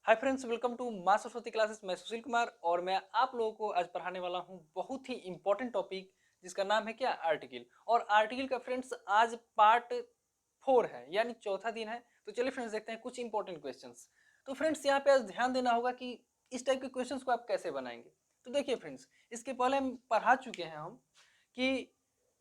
Hi friends, welcome to माँ Saraswati classes. मैं सुशील कुमार और मैं आप लोगों को आज पढ़ाने वाला हूँ बहुत ही इंपॉर्टेंट टॉपिक जिसका नाम है क्या, आर्टिकल। और आर्टिकल का फ्रेंड्स आज पार्ट 4 है, यानी चौथा दिन है। तो चलिए फ्रेंड्स देखते हैं कुछ इंपॉर्टेंट क्वेश्चंस। तो फ्रेंड्स यहाँ पे आज ध्यान देना होगा कि इस टाइप के क्वेश्चंस को आप कैसे बनाएंगे। तो देखिए फ्रेंड्स, इसके पहले हम पढ़ा चुके हैं कि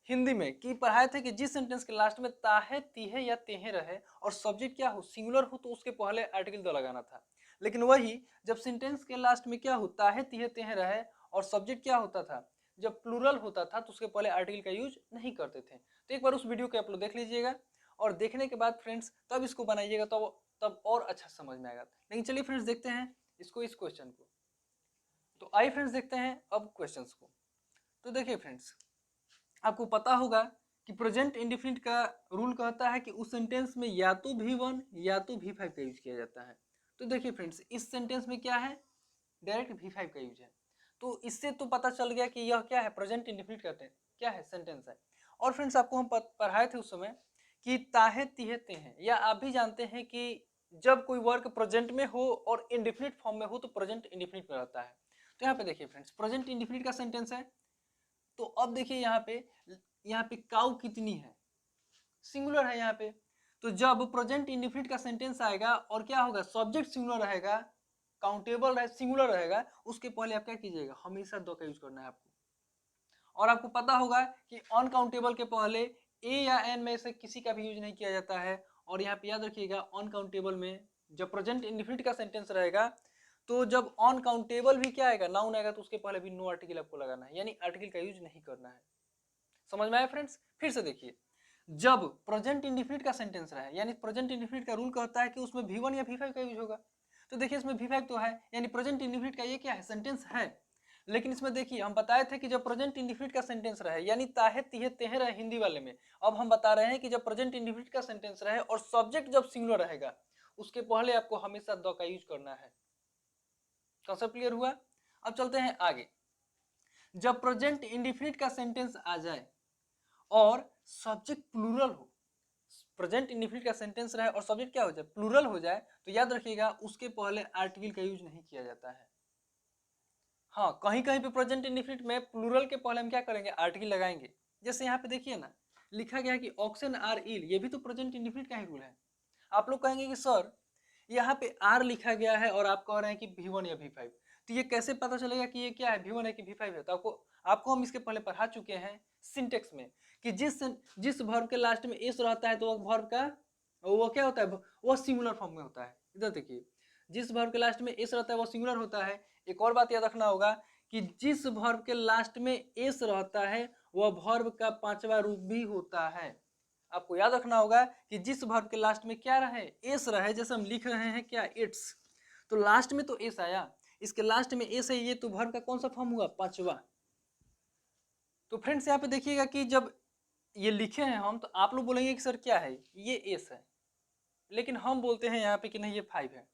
हिंदी में कि पढ़ाए थे कि जिस सेंटेंस के लास्ट में ताहे तीहे या तेहे रहे और सब्जेक्ट क्या हो, सिंगुलर हो, तो उसके पहले आर्टिकल तो लगाना था। लेकिन वही जब सेंटेंस के लास्ट में क्या होता है, तीहे तेहे रहे और सब्जेक्ट क्या होता था, जब प्लूरल होता था तो उसके पहले आर्टिकल का यूज नहीं करते थे। तो एक बार उस वीडियो को आप लोग देख लीजिएगा और देखने के बाद फ्रेंड्स तब इसको बनाइएगा, तब और अच्छा समझ में आएगा। लेकिन चलिए फ्रेंड्स देखते हैं इस क्वेश्चन को। तो आइए फ्रेंड्स देखते हैं अब क्वेश्चन को। तो देखिए फ्रेंड्स, आपको पता होगा कि प्रेजेंट इंडेफिनिट का रूल कहता है कि उस सेंटेंस में या तो V1 या तो V5 का यूज किया जाता है। तो देखिए फ्रेंड्स, इस सेंटेंस में क्या है, डायरेक्ट V5 का यूज है। तो इससे तो पता चल गया कि यह क्या है, प्रेजेंट इंडेफिनिट कहते हैं, क्या है, सेंटेंस है। और फ्रेंड्स आपको हम पढ़ाए थे उस समय कि ताहे तिहे ते हैं, या आप भी जानते हैं कि जब कोई वर्क प्रेजेंट में हो और इंडेफिनिट फॉर्म में हो तो प्रेजेंट इंडेफिनिट में रहता है। तो यहाँ पे देखिए फ्रेंड्स, प्रेजेंट इंडेफिनिट का सेंटेंस है। तो अब देखिए यहाँ पे काउ कितनी है, सिंगुलर है यहाँ पे। तो जब प्रेजेंट इंडेफिनिट का सेंटेंस आएगा और क्या होगा, सब्जेक्ट सिंगुलर रहेगा, काउंटेबल रहे, सिंगुलर रहेगा, उसके पहले आप क्या कीजिएगा, हमेशा दो का यूज करना है आपको। और आपको पता होगा कि अनकाउंटेबल के पहले ए या एन में से किसी का भी यूज नहीं किया जाता है। और यहाँ पे याद रखिएगा, अनकाउंटेबल में जब प्रेजेंट इंडेफिनिट का सेंटेंस रहेगा तो जब अनकाउंटेबल भी क्या आएगा, नाउन आएगा, तो उसके पहले भी नो आर्टिकल आपको लगाना है, यानी आर्टिकल का यूज नहीं करना है। समझ में आया फ्रेंड्स? फिर से देखिए, जब प्रेजेंट इंडेफिनिट का सेंटेंस रहे, यानी प्रेजेंट इंडेफिनिट का रूल कहता है कि उसमें V1 या V5 का यूज होगा। तो देखिए इसमें V5 तो है, यानी प्रेजेंट इंडेफिनिट का ये क्या है, सेंटेंस है। लेकिन इसमें देखिए हम बताए थे कि जब प्रेजेंट इंडेफिनिट का सेंटेंस रहे, यानी ताहे तिहे तेहे रहे हिंदी वाले में, अब हम बता रहे हैं कि जब प्रेजेंट इंडेफिनिट का सेंटेंस रहे और सब्जेक्ट जब सिंगुलर रहेगा, उसके पहले आपको हमेशा द का यूज करना है। कॉन्सेप्ट क्लियर हुआ? अब चलते हैं आगे। जब प्रेजेंट इंडेफिनिट का सेंटेंस आ जाए और सब्जेक्ट प्लूरल हो, प्रेजेंट इंडेफिनिट का सेंटेंस रहे और सब्जेक्ट क्या हो जाए, प्लूरल हो जाए, तो याद रखिएगा उसके पहले आर्टिकल का यूज नहीं किया जाता है। हाँ, कहीं कहीं पे प्रेजेंट इंडेफिनिट में प्लूरल के पहले हम क्या करेंगे, आर्टिकल लगाएंगे। जैसे यहाँ पे देखिए ना, लिखा गया है कि ऑक्सन आर इल, ये भी तो प्रेजेंट इंडेफिनिट का ही रूल है। आप लोग कहेंगे कि सर यहाँ पे आर लिखा गया है और आप कह रहे हैं कि V1 या V5, तो ये कैसे पता चलेगा कि ये क्या है, V1 है कि V5 है? तो आपको हम इसके पहले पढ़ा चुके हैं सिंटेक्स में कि जिस वर्ब के लास्ट में एस रहता है तो वर्ब का वो क्या होता है, वो सिंगुलर फॉर्म में होता है। इधर देखिए, जिस वर्ब के लास्ट में एस रहता है वो सिंगुलर होता है। एक और बात याद रखना होगा कि जिस वर्ब के लास्ट में एस रहता है वह वर्ब का पांचवा रूप भी होता है। आपको याद रखना होगा कि जिस वर्ब के लास्ट में क्या रहे, एस रहे, जैसे हम लिख रहे हैं क्या, इट्स, तो लास्ट में तो एस आया, इसके लास्ट में एस है, ये तो वर्ब का कौन सा फॉर्म हुआ, पांचवा। तो फ्रेंड्स यहाँ पे देखिएगा कि जब ये लिखे हैं हम, तो आप लोग बोलेंगे कि सर क्या है, ये एस है, लेकिन हम बोलते हैं यहाँ पे कि नहीं ये 5 है।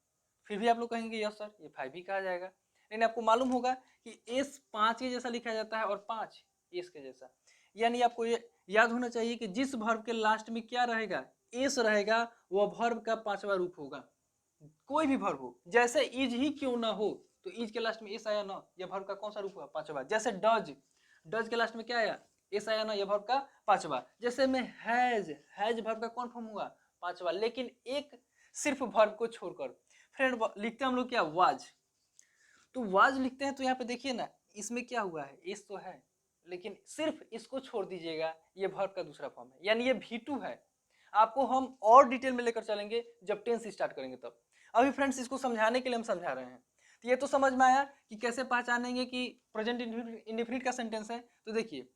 फिर भी आप लोग कहेंगे यस सर ये 5 ही कहा जाएगा। लेकिन आपको मालूम होगा कि एस 5 के जैसा लिखा जाता है और 5 एस के जैसा। यानी आपको ये याद होना चाहिए कि जिस वर्ब के लास्ट में क्या रहेगा, एस रहेगा, वह वर्ब का पांचवा रूप होगा। कोई भी वर्ब हो, जैसे इज ही क्यों ना हो, तो इज के लास्ट में एस आया ना, यह वर्ब का कौन सा रूप हुआ, पांचवा। जैसे डज, डज के लास्ट में क्या आया, एस आया ना, यह वर्ब का पांचवा। जैसे में हैज, हैज वर्ब का कौन फॉर्म हुआ, पांचवा। लेकिन एक सिर्फ वर्ब को छोड़कर फ्रेंड लिखते हैं हम लोग क्या, वाज। तो वाज लिखते हैं तो यहाँ पे देखिए ना, इसमें क्या हुआ है, एस तो है, लेकिन सिर्फ इसको छोड़ दीजिएगा, ये वर्ब का दूसरा फॉर्म है, यानी ये V2 है। आपको हम और डिटेल में लेकर चलेंगे जब टेंस स्टार्ट करेंगे तब। अभी फ्रेंड्स इसको समझाने के लिए हम समझा रहे हैं। तो ये तो समझ में आया कि कैसे पहचानेंगे कि प्रेजेंट इंडेफिनिट का सेंटेंस है। तो देखिए,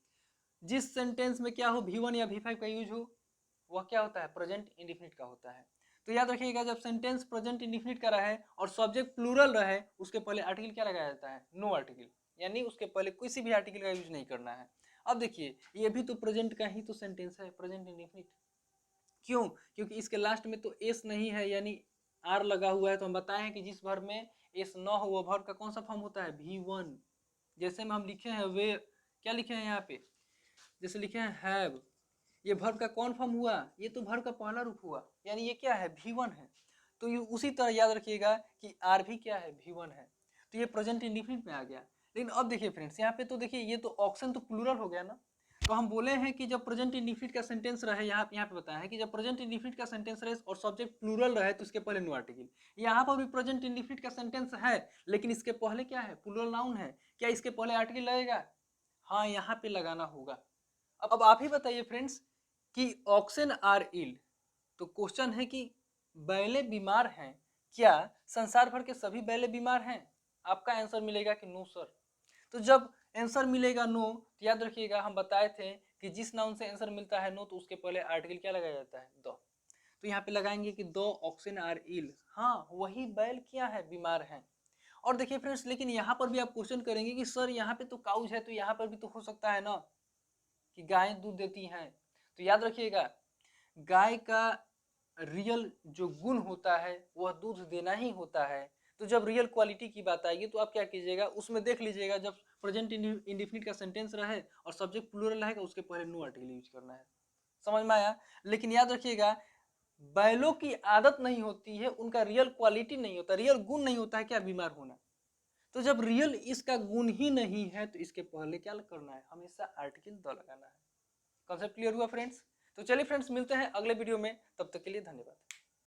जिस सेंटेंस में क्या हो, V1 या V5 का यूज हो, वह क्या होता है, प्रेजेंट इंडेफिनिट का होता है। तो याद रखिएगा, जब सेंटेंस प्रेजेंट इंडेफिनिट का रहे और सब्जेक्ट प्लूरल रहे, उसके पहले आर्टिकल क्या लगाया जाता है, नो आर्टिकल, यानी उसके पहले किसी भी आर्टिकल का यूज नहीं करना है। अब देखिए, ये भी तो प्रेजेंट का ही तो सेंटेंस है, प्रेजेंट इंडेफिनिट। क्यों? क्योंकि इसके लास्ट में तो एस नहीं है, यानी आर लगा हुआ है। तो हम बताए हैं कि जिस वर्ब में एस न हो वो वर्ब का कौन सा फॉर्म होता है, V1। जैसे में हम लिखे हैं वे, क्या लिखे हैं यहाँ पे, जैसे लिखे हैं हैव, ये वर्ब का कौन फॉर्म हुआ, ये तो वर्ब का पहला रूप हुआ, यानी ये क्या है, V1 है। तो ये उसी तरह याद रखिएगा कि आर भी क्या है, V1 है। तो ये प्रेजेंट इंडिफिनिट में आ गया। लेकिन अब देखिए फ्रेंड्स, यहाँ पे तो देखिए ये तो ऑक्शन तो प्लूरल हो गया ना। तो हम बोले हैं कि जब प्रेजेंट इंडिफिनिट का सेंटेंस रहे, यहाँ पे बताया है कि जब प्रेजेंट इंडिफिनिट का सेंटेंस रहे और सब्जेक्ट प्लूरल रहे तो इसके पहले नो आर्टिकल। यहाँ पर भी प्रेजेंट इंडिफिनिट का सेंटेंस है लेकिन इसके पहले क्या है, प्लूरल नाउन है। क्या इसके पहले आर्टिकल लगेगा? हाँ, यहाँ पे लगाना होगा। अब आप ही बताइए फ्रेंड्स कि ऑक्सन आर इल, तो क्वेश्चन है कि बैले बीमार हैं क्या? संसार भर के सभी बैले बीमार हैं? आपका आंसर मिलेगा कि नो सर। तो जब आंसर मिलेगा नो, तो याद रखिएगा हम बताए थे कि जिस नाउन से आंसर मिलता है नो तो उसके पहले आर्टिकल क्या लगाया जाता है, द। तो यहाँ पे लगाएंगे कि दो ऑक्सन आर इल, हाँ वही बैल क्या है, बीमार हैं। और देखिए फ्रेंड्स, लेकिन यहाँ पर भी आप क्वेश्चन करेंगे कि सर यहाँ पे तो काउज है, तो यहाँ पर भी तो हो सकता है ना कि गायें दूध देती हैं। तो याद रखिएगा, गाय का रियल जो गुण होता है वह दूध देना ही होता है। तो जब रियल क्वालिटी की बात आएगी तो आप क्या कीजिएगा, उसमें देख लीजिएगा जब प्रेजेंट इंडिफिनिट का सेंटेंस रहे और सब्जेक्ट प्लूरल रहेगा उसके पहले नो आर्टिकल यूज करना है। समझ में आया? लेकिन याद रखिएगा, बैलों की आदत नहीं होती है, उनका रियल क्वालिटी नहीं होता, रियल गुण नहीं होता है क्या, बीमार होना। तो जब रियल इसका गुण ही नहीं है तो इसके पहले क्या करना है, हमेशा आर्टिकल द लगाना है। कंसेप्ट क्लियर हुआ फ्रेंड्स? तो चलिए फ्रेंड्स, मिलते हैं अगले वीडियो में, तब तक के लिए धन्यवाद।